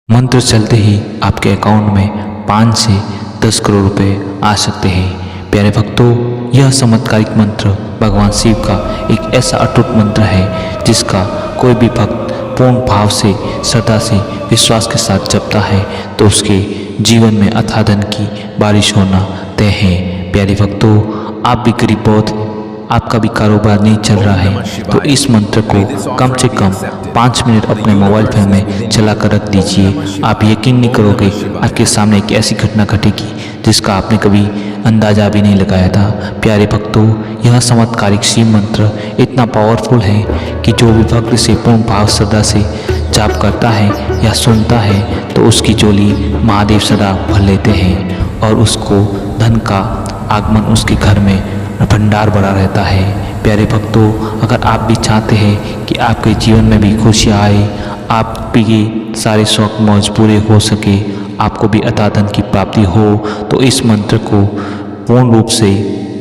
मंत्र चलते ही आपके अकाउंट में 5 से 10 करोड़ रुपए आ सकते हैं। प्यारे भक्तों, यह चमत्कारिक मंत्र भगवान शिव का एक ऐसा अटूट मंत्र है जिसका कोई भी भक्त पूर्ण भाव से, श्रद्धा से, विश्वास के साथ जपता है तो उसके जीवन में अथाह धन की बारिश होना तय है। प्यारे भक्तों, आप भी गरीब बहुत, आपका भी कारोबार नहीं चल रहा है तो इस मंत्र को कम से कम 5 मिनट अपने मोबाइल फोन में चला कर रख दीजिए। आप यकीन नहीं करोगे, आपके सामने एक ऐसी घटना घटेगी जिसका आपने कभी अंदाजा भी नहीं लगाया था। प्यारे भक्तों, यह चमत्कारिक शिव मंत्र इतना पावरफुल है कि जो भी भक्त इसे पूर्ण भाव श्रद्धा से जाप करता है या सुनता है तो उसकी झोली महादेव सदा भर लेते हैं और उसको धन का आगमन उसके घर में भंडार भरा रहता है। प्यारे भक्तों, अगर आप भी चाहते हैं कि आपके जीवन में भी खुशियाँ आए, आप भी सारे शौक मौज पूरे हो सके, आपको भी अथाह धन की प्राप्ति हो, तो इस मंत्र को पूर्ण रूप से,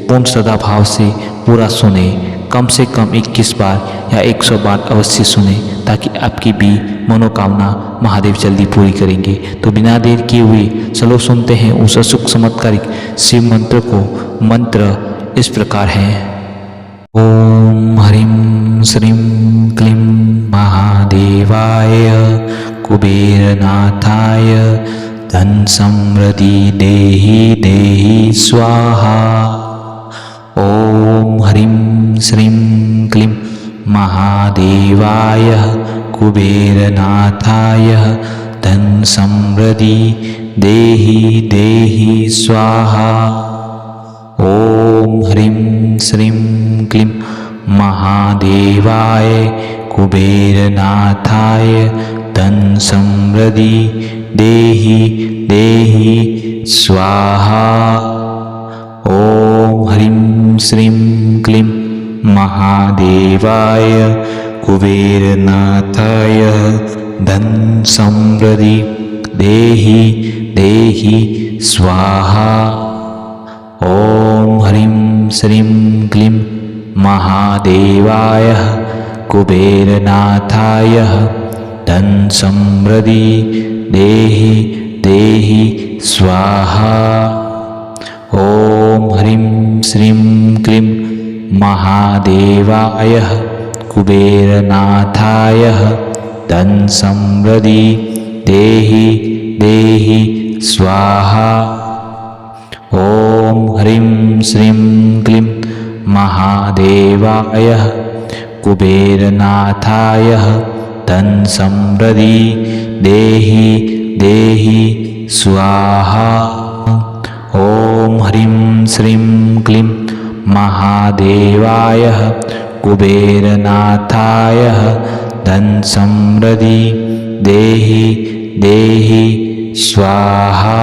पूर्ण श्रद्धा भाव से पूरा सुने। कम से कम 21 बार या 100 बार अवश्य सुने ताकि आपकी भी मनोकामना महादेव जल्दी पूरी करेंगे। तो बिना देर किए हुए चलो सुनते हैं उस अशुभ चमत्कारिक शिव मंत्र को। मंत्र इस प्रकार है। ओम ह्रीं श्रीं क्लीं महादेवाय कुबेरनाथाय धन समृद्धि देहि देहि स्वाहा। ओम ह्रीं श्रीं क्लीं महादेवाय कुबेरनाथाय धन समृद्धि देहि देहि स्वाहा। ओम ह्रीं श्रीं क्लीं महादेवाय कुबेरनाथाय धन समृद्धि देहि देहि स्वाहा। ओम ह्रीं श्रीं क्लीं महादेवाय कुबेरनाथाय धन समृद्धि देहि देहि स्वाहा। ओम ह्रीं श्रीं क्लीं महादेवाय कुबेरनाथाय धन समृद्धि देहि देहि स्वाहा। ओम ह्रीं श्रीं क्लीं महादेवाय कुबेरनाथाय धन समृद्धि देहि देहि स्वाहा। ओम ह्रीं श्रीं क्लीं महादेवाय कुबेरनाथाय धन समृद्धि देहि देहि स्वाहा। ओम ह्रीं श्रीं क्लीं महादेवाय कुबेरनाथाय धन समृद्धि देहि देहि स्वाहा।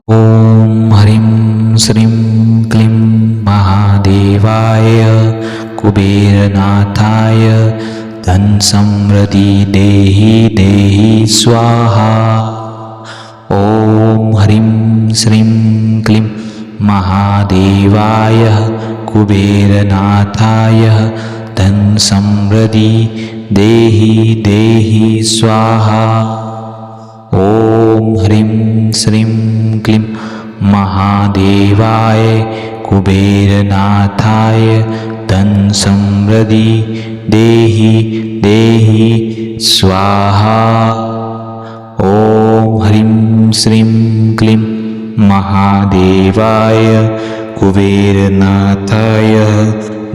ओम ह्रीं श्रीं क्लीं महादेवाय कुबेरनाथाय धन समृद्धि देहि देहि स्वाहा। ओम ह्रीं श्रीं क्लीं महादेवाय कुबेरनाथाय धन समृद्धि देहि देहि स्वाहा। ओम ह्रीं श्रीं क्लीं महादेवाय कुबेरनाथाय धन समृद्धि देहि देहि स्वाहा। ओम ह्रीं श्रीं क्लीं महादेवाय कुबेरनाथाय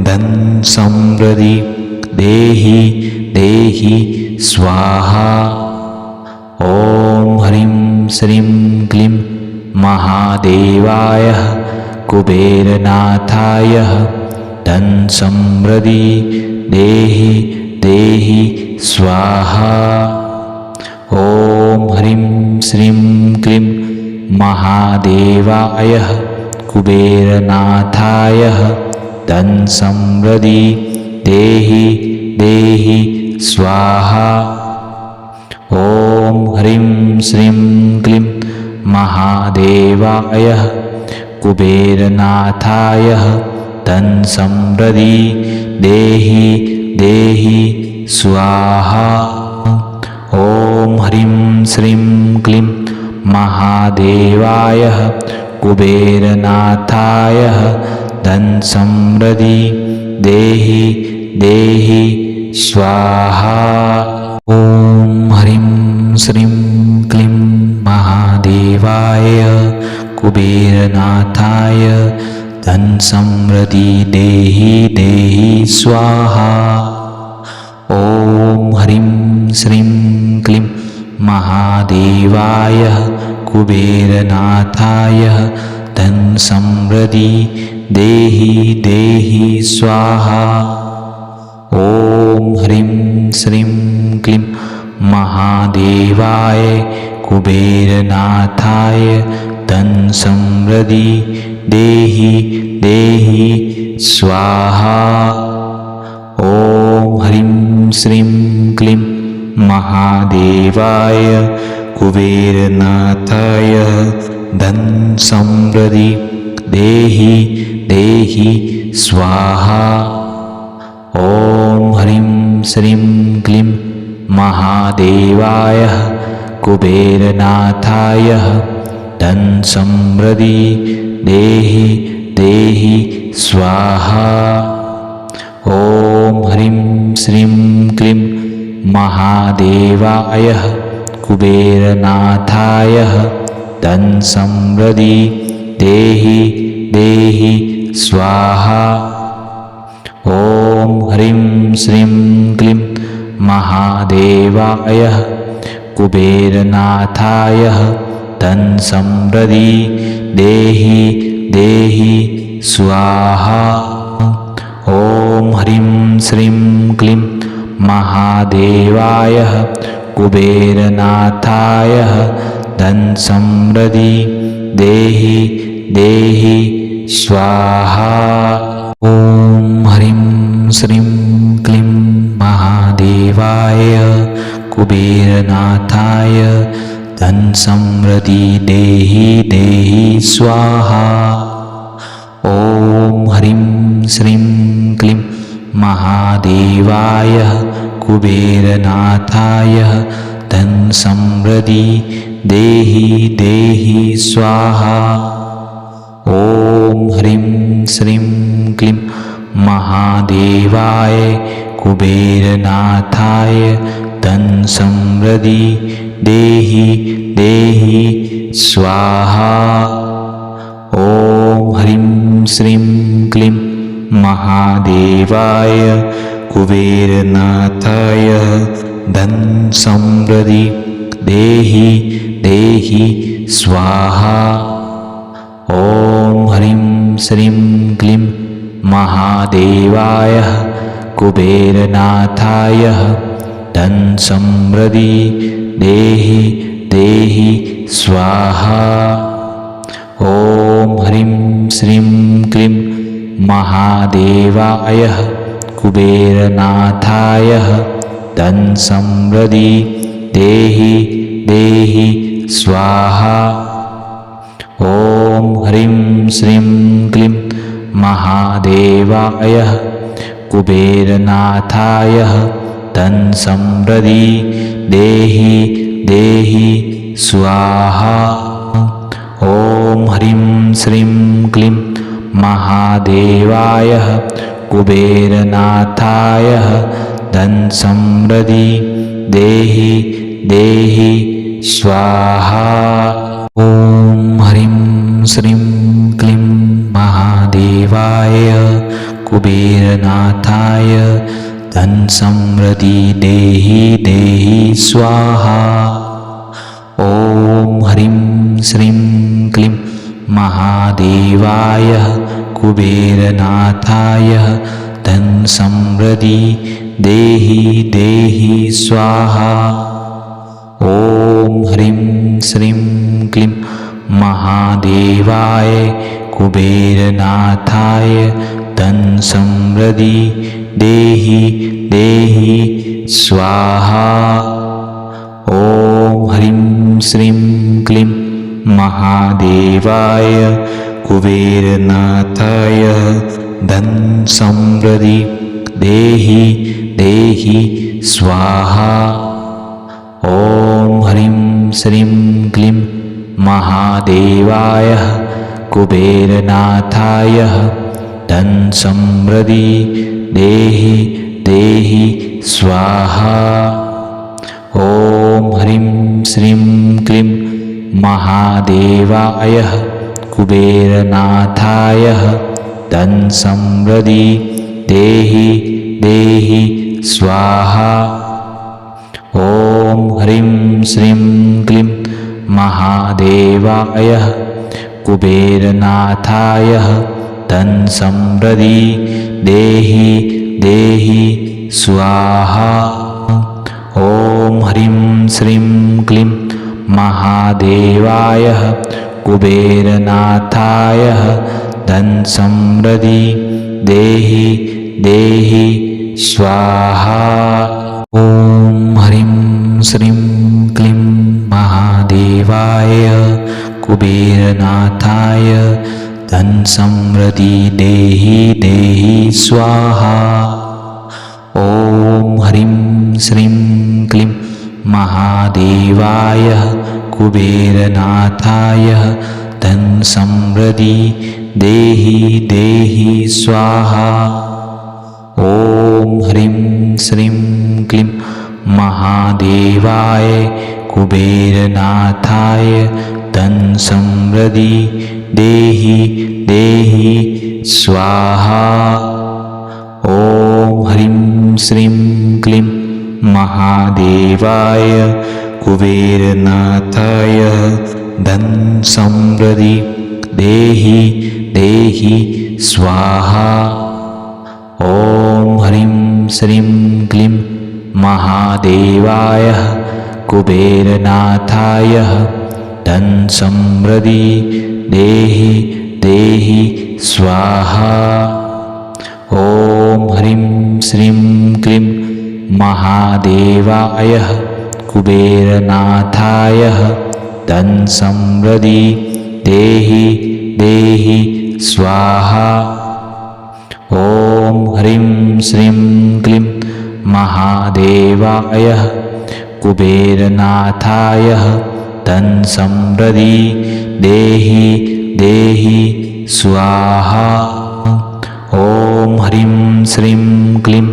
धन समृद्धि देहि देहि स्वाहा। ओम ह्रीं श्रीं क्लीं महादेवाय कुबेरनाथाय धन समृद्धि देहि देहि स्वाहा। ओम ह्रीं श्रीं क्लीं महादेवाय कुबेरनाथाय धन समृद्धि देहि देहि स्वाहा। ओम ह्रीं श्रीं क्लीं महादेवाय कुबेरनाथाय धन समृद्धि देहि देहि स्वाहा। ओम ह्रीं श्रीं क्लीं महादेवाय कुबेरनाथाय धन समृद्धि देहि देहि स्वाहा। ॐ ह्रीं श्रीं क्लीं महादेवाय कुबेरनाथाय धन समृद्धि देहि देहि स्वाहा। ॐ ह्रीं श्रीं क्लीं महादेवाय कुबेरनाथाय धन समृद्धि देहि देहि स्वाहा। ॐ ह्रीं श्रीं क्लीं महादेवाय कुबेरनाथाय धन समृद्धि देहि देहि स्वाहा। ॐ ह्रीं श्रीं क्लीं महादेवाय कुबेरनाथाय धन समृद्धि देहि देहि स्वाहा। ॐ ह्रीं श्रीं क्लीं महादेवाय कुबेरनाथाय धन समृद्धि देहि देहि स्वाहा। ॐ ह्रीं श्रीं क्लीं महादेवाय कुबेरनाथाय धन समृद्धि देहि देहि स्वाहा। ॐ ह्रीं श्रीं क्लीं महादेवाय कुबेरनाथाय धन समृद्धि देहि देहि स्वाहा। ॐ ह्रीं श्रीं क्लीं महादेवाय कुबेरनाथाय धन समृद्धि देहि देहि स्वाहा। ॐ ह्रीं श्रीं क्लीं महादेवाय कुबेरनाथाय धन समृद्धि देहि देहि स्वाहा। ॐ ह्रीं श्रीं क्लीं महादेवाय कुबेरनाथाय धन समृद्धि देहि देहि स्वाहा। ॐ ह्रीं श्रीं क्लीं महादेवाय कुबेरनाथाय धन समृद्धि देहि देहि स्वाहा। ॐ ह्रीं श्रीं क्लीं महादेवाय कुबेरनाथाय धन समृद्धि देहि देहि स्वाहा। ॐ ह्रीं श्रीं क्लीं महादेवाय कुबेरनाथाय धन समृद्धि देहि देहि स्वाहा। ॐ ह्रीं श्रीं क्लीं महादेवाय कुबेरनाथाय धन समृद्धि देहि देहि स्वाहा। ॐ ह्रीं श्रीं क्लीं महादेवाय कुबेरनाथाय धन समृद्धि देहि देहि स्वाहा। ॐ ह्रीं श्रीं क्लीं महादेवाय कुबेरनाथाय धन समृद्धि देहि देहि स्वाहा। ॐ ह्रीं श्रीं क्लीं महादेवाय कुबेरनाथाय धन समृद्धि देहि देहि स्वाहा। ॐ ह्रीं श्रीं क्लीं महादेवाय कुबेरनाथाय धन समृद्धि देहि देहि स्वाहा। ॐ ह्रीं श्रीं क्लीं महादेवाय कुबेरनाथाय धन समृद्धि देहि देहि स्वाहा। ॐ ह्रीं श्रीं क्लीं महादेवाय कुबेरनाथाय धन समृद्धि देहि देहि स्वाहा। ॐ ह्रीं श्रीं क्लीं महादेवाय कुबेरनाथाय धन समृद्धि देहि देहि स्वाहा। ॐ ह्रीं श्रीं क्लीं महादेवाय कुबेरनाथाय धन समृद्धि देहि देहि स्वाहा। ॐ ह्रीं श्रीं क्लीं महादेवाय कुबेरनाथाय धन समृद्धि देहि देहि स्वाहा। ॐ ह्रीं श्रीं क्लीं महादेवाय कुबेरनाथाय धन समृद्धि देहि देहि स्वाहा। ॐ ह्रीं श्रीं क्लीं महादेवाय कुबेरनाथाय धन समृद्धि देहि देहि स्वाहा। ॐ ह्रीं श्रीं क्लीं महादेवाय कुबेरनाथाय धन समृद्धि देहि देहि स्वाहा। ॐ ह्रीं श्रीं क्लीं महादेवाय कुबेरनाथाय धन समृद्धि देहि देहि स्वाहा। ॐ ह्रीं श्रीं क्लीं महादेवाय कुबेरनाथाय धन समृद्धि देहि देहि स्वाहा। ॐ ह्रीं श्रीं क्लीं महादेवाय कुबेरनाथाय धन समृद्धि देहि देहि स्वाहा। ॐ ह्रीं श्रीं क्लीं महादेवाय कुबेरनाथाय धन समृद्धि देहि देहि स्वाहा। ॐ ह्रीं श्रीं क्लीं महादेवाय कुबेरनाथाय धन समृद्धि देहि देहि स्वाहा। ॐ ह्रीं श्रीं क्लीं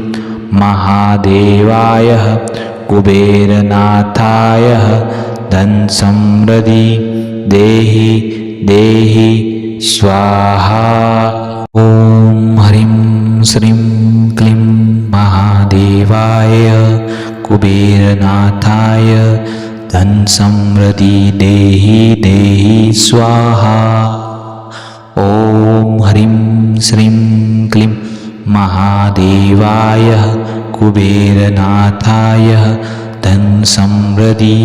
महादेवाय कुबेरनाथाय धन समृद्धि देहि देहि स्वाहा। ॐ ह्रीं श्रीं क्लीं महादेवाय कुबेरनाथाय धन समृद्धि देहि देहि स्वाहा। ॐ ह्रीं श्रीं क्लीं महादेवाय कुबेरनाथाय धन समृद्धि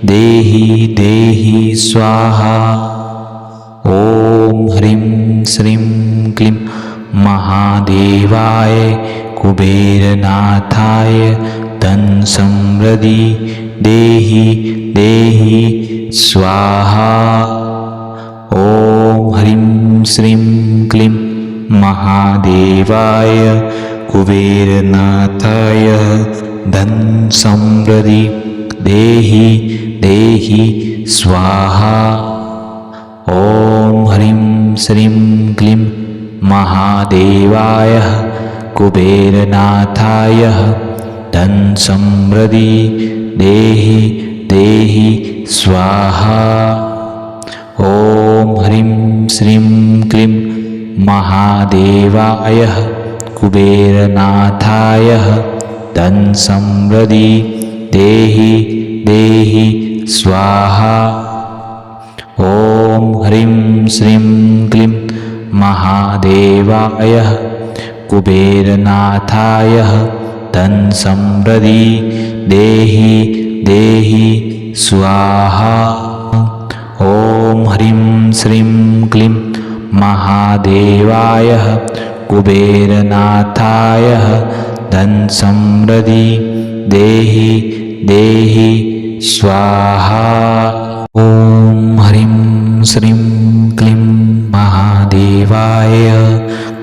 देहि देहि स्वाहा। ॐ ह्रीं श्रीं क्लीं महादेवाय कुबेरनाथाय धन समृद्धि देहि देहि स्वाहा। ॐ ह्रीं श्रीं क्लीं महादेवाय कुबेरनाथाय धन समृद्धि देहि देहि स्वाहा। ॐ ह्रीं श्रीं क्लीं महादेवाय कुबेरनाथाय धन समृद्धि देहि देहि स्वाहा। ॐ ह्रीं श्रीं क्लीं महादेवाय कुबेरनाथाय धन समृद्धि देहि देहि स्वाहा। ॐ ह्रीं श्रीं क्लीं महादेवाय कुबेरनाथाय धन समृद्धि देहि देहि स्वाहा। ॐ ह्रीं श्रीं क्लीं महादेवाय कुबेरनाथाय धन समृद्धि देहि देहि स्वाहा। ॐ ह्रीं श्रीं क्लीं महादेवाय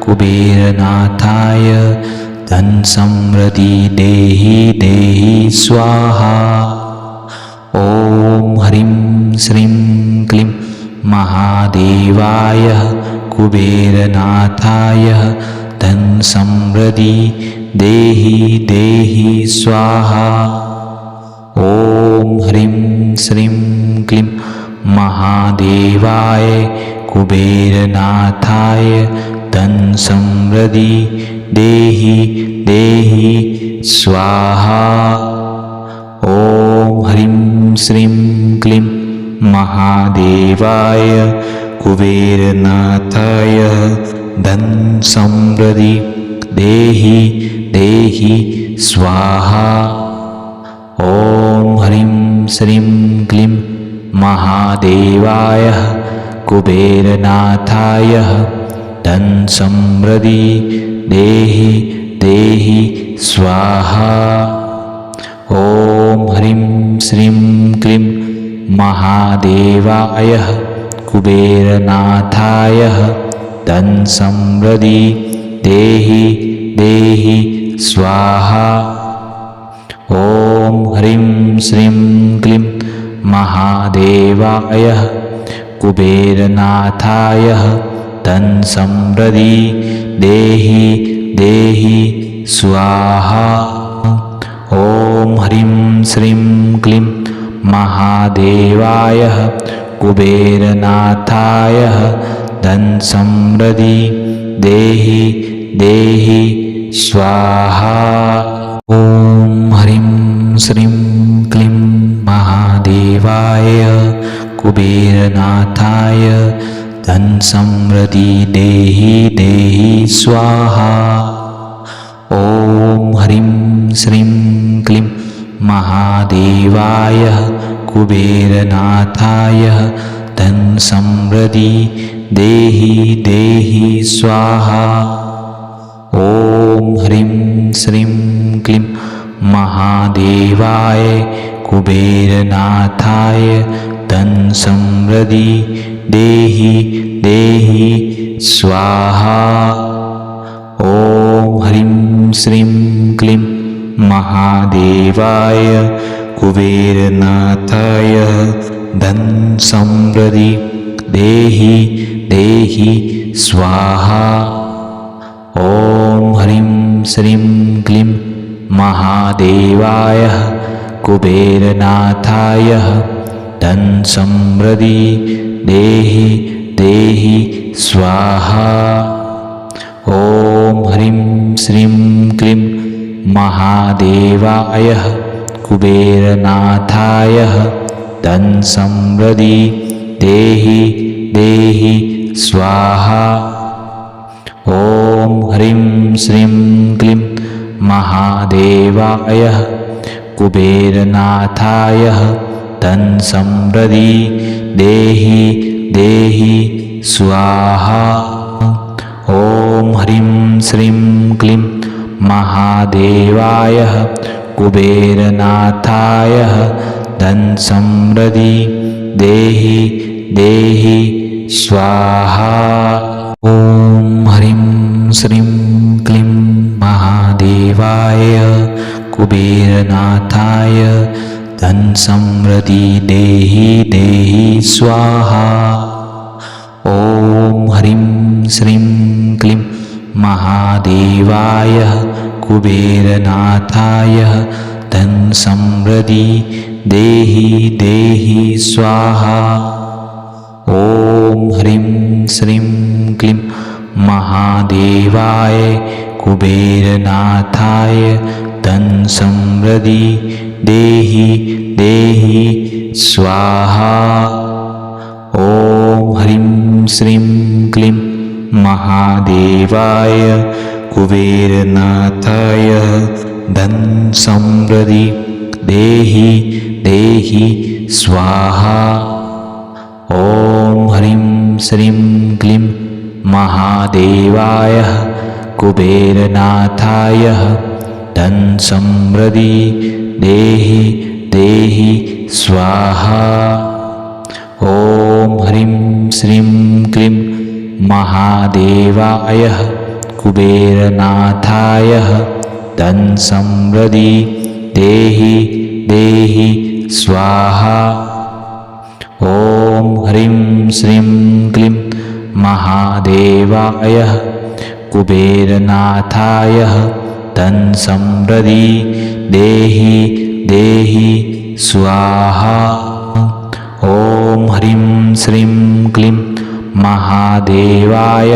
कुबेरनाथाय धन समृद्धि देहि देहि स्वाहा। ॐ ह्रीं श्रीं क्लीं महादेवाय कुबेरनाथाय धन समृद्धि देहि देहि स्वाहा। ॐ ह्रीं श्रीं क्लीं महादेवाय कुबेरनाथाय धन समृद्धि देहि देहि स्वाहा। ॐ ह्रीं श्रीं क्लीं महादेवाय कुबेरनाथाय धन समृद्धि देहि देहि स्वाहा। ॐ ह्रीं श्रीं क्लीं महादेवाय कुबेरनाथाय धन समृद्धि देहि देहि स्वाहा। ॐ ह्रीं श्रीं क्लीं महादेवाय कुबेरनाथाय धन समृद्धि देहि देहि स्वाहा। ॐ ह्रीं श्रीं क्लीं महादेवाय कुबेरनाथाय धन समृद्धि देहि देहि स्वाहा। ॐ ह्रीं श्रीं क्लीं महादेवाय कुबेरनाथाय धन समृद्धि देहि देहि स्वाहा। ॐ ह्रीं श्रीं क्लीं महादेवाय कुबेरनाथाय धन समृद्धि देहि देहि स्वाहा। ॐ ह्रीं श्रीं क्लीं महादेवाय कुबेरनाथाय धन समृद्धि देहि देहि स्वाहा। ॐ ह्रीं श्रीं क्लीं महादेवाय कुबेरनाथाय धन समृद्धि देहि देहि स्वाहा। ॐ ह्रीं श्रीं क्लीं महादेवाय कुबेरनाथाय धन समृद्धि देहि देहि स्वाहा। ॐ ह्रीं श्रीं क्लीं महादेवाय कुबेरनाथाय धन समृद्धि देहि देहि स्वाहा। ॐ ह्रीं श्रीं क्लीं महादेवाय कुबेरनाथाय धन समृद्धि देहि देहि स्वाहा। ॐ ह्रीं श्रीं क्लीं महादेवाय कुबेरनाथाय धन समृद्धि देहि देहि स्वाहा। ॐ ह्रीं श्रीं क्लीं महादेवाय कुबेरनाथाय धन समृद्धि देहि देहि स्वाहा। ॐ ह्रीं श्रीं क्लीं महादेवाय कुबेरनाथाय धन समृद्धि देहि देहि स्वाहा। ॐ ह्रीं श्रीं क्लीं महादेवाय कुबेरनाथाय धन समृद्धि देहि देहि स्वाहा। ॐ ह्रीं श्रीं क्लीं महादेवाय कुबेरनाथाय धन समृद्धि देहि देहि स्वाहा। ॐ ह्रीं श्रीं क्लीं महादेवाय कुबेरनाथाय धन समृद्धि देहि देहि स्वाहा। ॐ ह्रीं श्रीं क्लीं महादेवाय कुबेरनाथाय धन समृद्धि देहि देहि स्वाहा। ॐ ह्रीं श्रीं क्लीं महादेवाय कुबेरनाथाय धन समृद्धि देहि देहि स्वाहा। ॐ ह्रीं श्रीं क्लीं महादेवाय कुबेरनाथाय धन समृद्धि देहि देहि स्वाहा। ॐ ह्रीं श्रीं क्लीं महादेवाय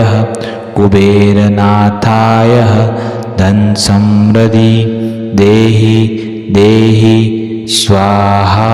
कुबेरनाथाय धन समृद्धि देहि देहि स्वाहा।